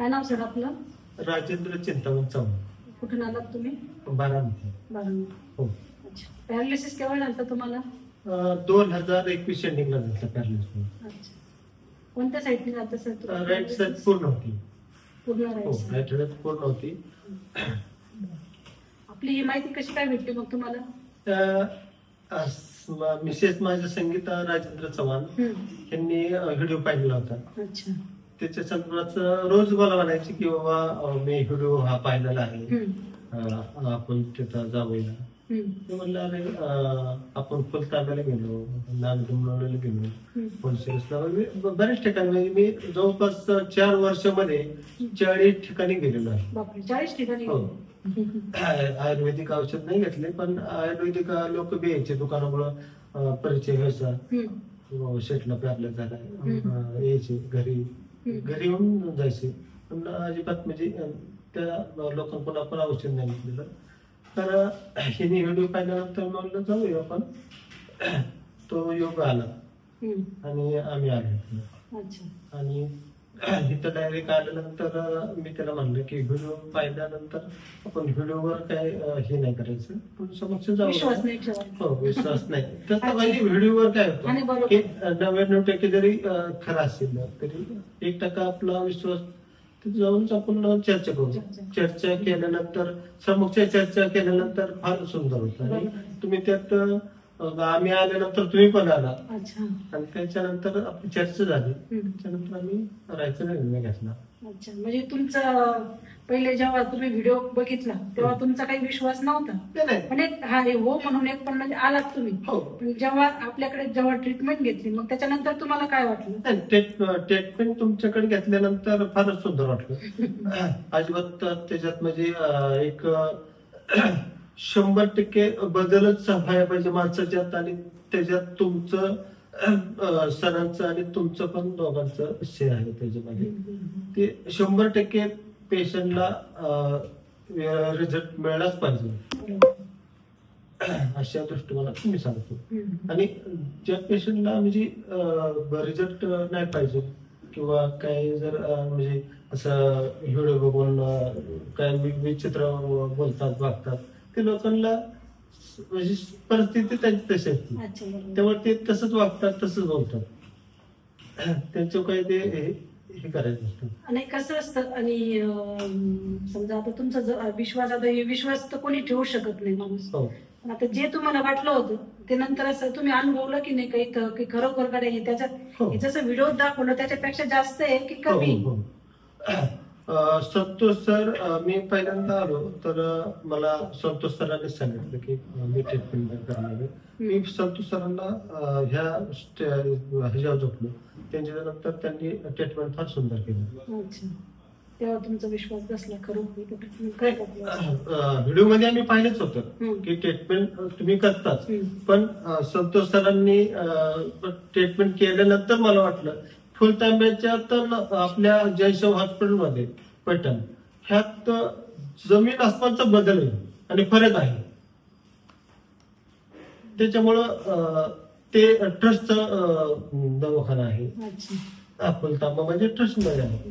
काय नाव सर आपलं? राजेंद्र चिंतामण चव्हाण. कुठून आलात तुम्ही? बारामती. हो. अच्छा. पॅरालिसिस केव्हा झालं तुम्हाला? 2021 एंडिंगला झालं पॅरालिसिस. अच्छा. कोणत्या साईडने जातं सर? राईट साईड पूर्ण होती. पूर्ण हो, राईट साईड पूर्ण होती. आपली ही माहिती कशी काय भेटली मग तुम्हाला? मिसेस माझ्या संगीता राजेंद्र चव्हाण यांनी व्हिडिओ पाहिलेला होता. अच्छा. त्याच्या संदर्भात रोज मला म्हणायचे की बाबा मी व्हिडिओ हा पाहिलेला आहे, आपण तिथं जाऊया. मी म्हणलं अरे आपण फुलताब्याला गेलो, नांदगुमला गेलो, फुलशिरसला, बऱ्याच ठिकाणी. म्हणजे मी जवळपास 4 वर्षामध्ये 40 ठिकाणी गेलेलो आहे. 40 ठिकाणी? हो. आयुर्वेदिक औषध नाही घेतले, पण आयुर्वेदिक लोक बी यायचे दुकानामुळं परिचय व्हायचा. शेटला पॅरलाइज झाला, यायचे घरी येऊन जायचे, पण अजिबात म्हणजे त्या लोकांकडून आपण औषध नाही घेतलेलं. तर हिने व्हिडिओ पाहिल्यानंतर म्हणलं जाऊया आपण. तो योग आला आणि आम्ही आलो. आणि इथं डायरेक्ट आल्यानंतर मी त्याला म्हणलं की व्हिडिओ पाहिल्यानंतर आपण व्हिडिओवर काय हे नाही करायचं, पण समक्ष जाऊ. हो, विश्वास नाही. तर व्हिडिओवर काय होतं की 99% जरी खरं असेल तरी 1% आपला विश्वास तिथे जाऊनच आपण चर्चा करू. चर्चा केल्यानंतर समक्ष चर्चा केल्यानंतर फार सुंदर होतं. आणि तुम्ही त्यात आम्ही आल्यानंतर तुम्ही पण आला आणि त्याच्यानंतर आपली चर्चा झाली. त्याच्यानंतर आम्ही राहायचा निर्णय घेतला. अच्छा. म्हणजे तुमचं पहिले जेव्हा तुम्ही व्हिडिओ बघितला तेव्हा तुमचा काही विश्वास नव्हता? म्हणजे हा हो म्हणून एक पण म्हणजे आलात तुम्ही. पण जेव्हा आपल्याकडे जेव्हा ट्रीटमेंट घेतली मग त्याच्यानंतर तुम्हाला काय वाटलं? ट्रीटमेंट तुमच्याकडे घेतल्यानंतर फारच सुंदर वाटलं. अजिबात त्याच्यात म्हणजे एक 100% बदलच व्हायला पाहिजे माणसाच्यात. आणि त्याच्यात तुमचं सरांचं आणि तुमचं पण दोघांचं विषय आहे त्याच्यामध्ये. ते 100% पेशंटला रिझल्ट मिळालाच पाहिजे अशा दृष्टिकोनात मी सांगतो. आणि ज्या पेशंटला म्हणजे रिझल्ट नाही पाहिजे किंवा काही जर म्हणजे असं व्हिडिओ बघून काय विचित्र बोलतात वागतात, ते लोकांना म्हणजे परिस्थिती त्यांची तशी असते, त्यामुळे ते तसंच वागतात, तसंच बोलतात. त्यांचं काही ते हे करायचं असतं. आणि कसं असतं, आणि समजा आता तुमचा विश्वास, आता विश्वास तर कोणी ठेवू शकत नाही माणूस. आता जे तुम्हाला वाटलं होतं ते नंतर असं तुम्ही अनुभवलं की नाही काही खरोखर कडे त्याच्यात जसं व्हिडिओ दाखवलं त्याच्यापेक्षा जास्त आहे की कमी? संतोष सर, मी पहिल्यांदा आलो तर मला संतोष सरांनी सांगितलं की मी ट्रीटमेंट करणार आहे. मी संतोष सरांना ह्याच्यावर झोपलो. त्यांच्यानंतर त्यांनी ट्रीटमेंट फार सुंदर केलं. तेव्हा तुमचा विश्वास बसला खरोखर? व्हिडिओ मध्ये आम्ही पाहिलंच होतं की ट्रीटमेंट तुम्ही करताच, पण संतोष सरांनी ट्रीटमेंट केल्यानंतर मला वाटलं फुलतांब्याच्या तर आपल्या जयशव हॉस्पिटलमध्ये पैठण ह्यात जमीन आसमानचा बदल आहे आणि फरक आहे. त्याच्यामुळं ते ट्रस्टचं दवाखाना आहे. फुलतांबा म्हणजे ट्रस्ट मध्ये आहे.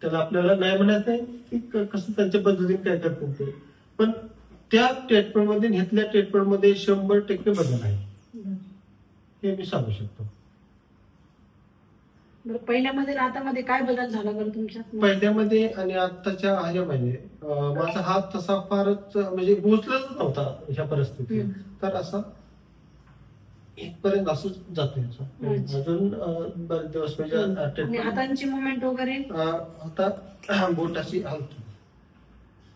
त्याला आपल्याला नाही म्हणायचं नाही की कसं त्यांच्या पद्धतीने काय करतात ते, पण त्या ट्रीटमेंट मध्ये घेतल्या ट्रीटमेंट मध्ये 100% बदल आहे हे मी सांगू शकतो. पहिल्यामध्ये आतामध्ये काय बदल झाला बरं तुमच्या? पहिल्यामध्ये आणि आताच्या ह्याच्यामध्ये माझा हात तसा फारच म्हणजे पोचलाच नव्हता ह्या परिस्थितीत. तर असा इथपर्यंत असंच जातोय. अजून बरेच दिवस म्हणजे हातांची मुवमेंट वगैरे आता बोट अशी हलतो.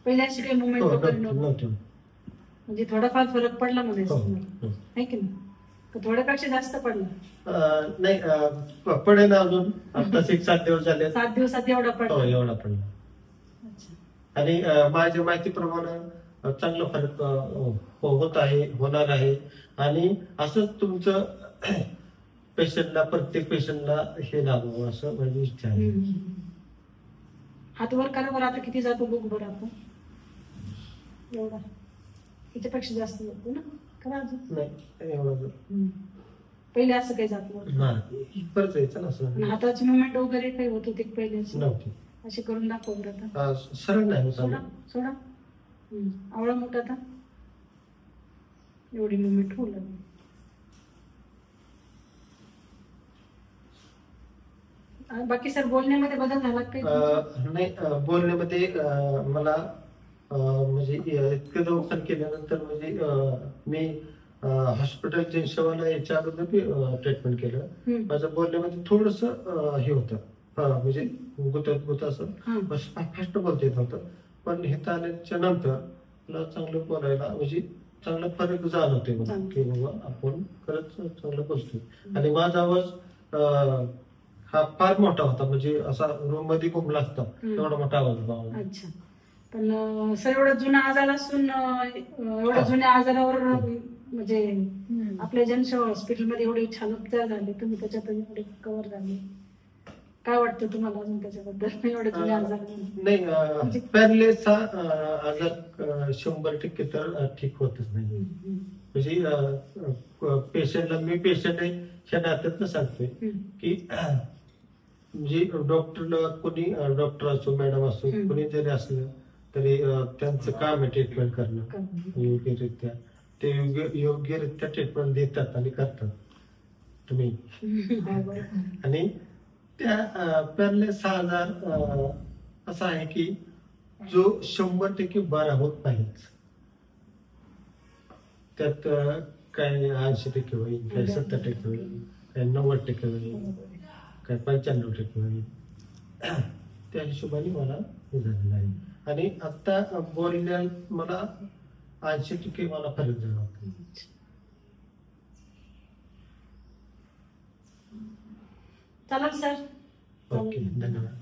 पहिले अशी काही मुवमेंट वगैरे नव्हती? म्हणजे थोडाफार फरक पडला म्हणायचं आहे की नाही? थोड्यापेक्षा जास्त पडला? नाही, पडेल अजून. आता 7 दिवस झाले. 7 दिवसात एवढा पडला? एवढा पडला. आणि माझ्या माहितीप्रमाणे चांगला फरक होत आहे, होणार आहे. आणि असंच तुमचं पेशंटला, प्रत्येक पेशंटला हे लागू असं माझी इच्छा आहे. हात वर करा बरं. आता किती जातो बघ बरं आपण. एवढा त्याच्यापेक्षा जास्त जातो ना? नाही एवढं. पहिले असं काही जात नव्हतं? परत यायचं ना. हाताची मुवमेंट वगैरे काही होत होते पहिले? नव्हती. असे करून दाखव बरं आता. सरळ नाही होत सोडा आलं. सोडा. आवळा मोठा आता एवढी मुवमेंट होऊ लागली. बाकी सर बोलण्यामध्ये बदल झाला काही? नाही, बोलण्यामध्ये मला म्हणजे इतकं दवाखान केल्यानंतर म्हणजे मी हॉस्पिटल जेंशवाला याच्या अगोदर ट्रीटमेंट केलं. माझं बोलण्यामध्ये थोडस हे होतं, म्हणजे गुतत असं फास्ट बोलता येत नव्हतं. पण हे आल्याच्या नंतर मला चांगलं बोलायला म्हणजे चांगला फरक जाणवतोय मला की बाबा आपण खरंच चांगलं बोलतोय. आणि माझा आवाज हा फार मोठा होता, म्हणजे असा रूम मध्ये घुमला असता एवढा मोठा आवाज होता. अच्छा. पण सर एवढा जुना आजार असून एवढ्या जुन्या आजारावर म्हणजे आपल्या जनसेवा हॉस्पिटलमध्ये एवढे छान उपचार झाले, तुम्ही त्याच्यात एवढे कव्हर झाले, काय वाटतं तुम्हाला अजून त्याच्याबद्दल? एवढे जुने आजार नाही, पॅरलेसचा आजार 100% तर ठीक होतच नाही. म्हणजे पेशंटला, मी पेशंट आहे ह्या नात्यातनं सांगतोय की म्हणजे डॉक्टरला, कोणी डॉक्टर असो, मॅडम असो, कोणी जरी असलं तरी त्यांचं काम आहे ट्रीटमेंट करणं योग्यरित्या. ते योग्यरित्या ट्रीटमेंट देतात आणि करतात तुम्ही. आणि त्या पॅरलेस हा आजार असा आहे की जो 100% बरा होत नाहीच. त्यात काही 80% होईल, काही 70% होईल, काही 90% होईल, काही 95% होईल. त्या हिशोबाने मला हे झालेलं आहे. आणि आता बोलण्यात मला 80% मला फरक जाणवतो. चालेल सर. ओके, धन्यवाद.